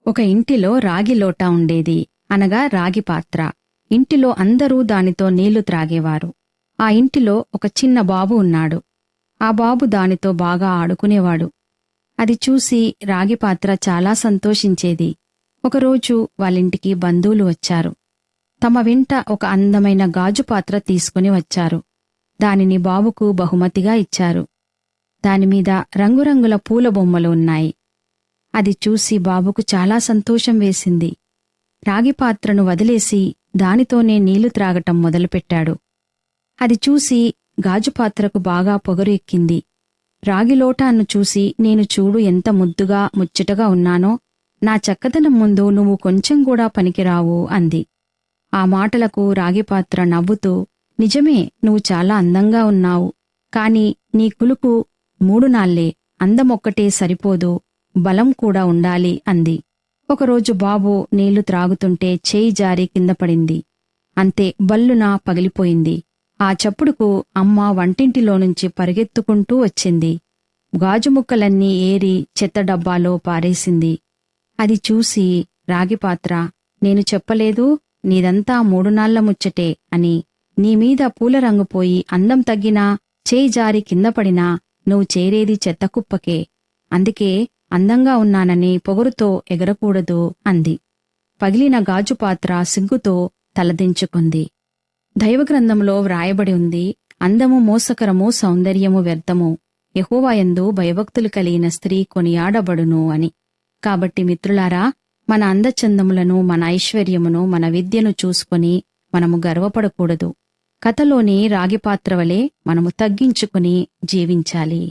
ఒక ఇంటిలో రాగి లోటా ఉండేది, అనగా రాగి పాత్ర. ఇంటిలో అందరూ దానితో నీళ్లు త్రాగేవారు. ఆ ఇంటిలో ఒక చిన్న బాబు ఉన్నాడు. ఆ బాబు దానితో బాగా ఆడుకునేవాడు. అది చూసి రాగి పాత్ర చాలా సంతోషించేది. ఒకరోజు వాళ్ళింటికి బంధువులు వచ్చారు. తమ వెంట ఒక అందమైన గాజు పాత్ర తీసుకుని వచ్చారు. దానిని బాబుకు బహుమతిగా ఇచ్చారు. దానిమీద రంగురంగుల పూల బొమ్మలు ఉన్నాయి. అది చూసి బాబుకు చాలా సంతోషం వేసింది. రాగి పాత్రను వదిలేసి దానితోనే నీళ్లు త్రాగటం మొదలుపెట్టాడు. అది చూసి గాజుపాత్రకు బాగా పొగరు ఎక్కింది. రాగి లోటాను చూసి, నేను చూడు ఎంత ముద్దుగా ముచ్చటగా ఉన్నానో, నా చక్కదనం ముందు నువ్వు కొంచెం కూడా పనికిరావు అంది. ఆ మాటలకు రాగిపాత్ర నవ్వుతూ, నిజమే, నువ్వు చాలా అందంగా ఉన్నావు. కాని నీ కులుకు 3 నాళ్లే, అందమొక్కటే సరిపోదు, బలం కూడా ఉండాలి అంది. ఒకరోజు బాబు నీళ్లు త్రాగుతుంటే చేయి జారి కింద పడింది. అంతే, బల్లున పగిలిపోయింది. ఆ చప్పుడుకు అమ్మ వంటింటిలోనుంచి పరిగెత్తుకుంటూ వచ్చింది. గాజుముక్కలన్నీ ఏరి చెత్త డబ్బాలో పారేసింది. అది చూసి రాగిపాత్ర, నేను చెప్పలేదు నీదంతా 3 నాళ్ల ముచ్చటే అని. నీమీద పూలరంగుపోయి అందం తగ్గినా, చేయి జారి కిందపడినా నువ్వు చేరేది చెత్తకుప్పకే. అందుకే అందంగా ఉన్నానని పొగరుతో ఎగరకూడదు అంది. పగిలిన గాజుపాత్ర సిగ్గుతో తలదించుకుంది. దైవగ్రంథంలో వ్రాయబడి ఉంది, అందము మోసకరము, సౌందర్యము వ్యర్థము, యెహోవాయందు భయభక్తులు కలిగిన స్త్రీ కొనియాడబడును అని. కాబట్టి మిత్రులారా, మన అందచందములను, మన ఐశ్వర్యమును, మన విద్యను చూసుకొని మనము గర్వపడకూడదు. కథలోని రాగిపాత్ర వలె మనము తగ్గించుకుని జీవించాలి.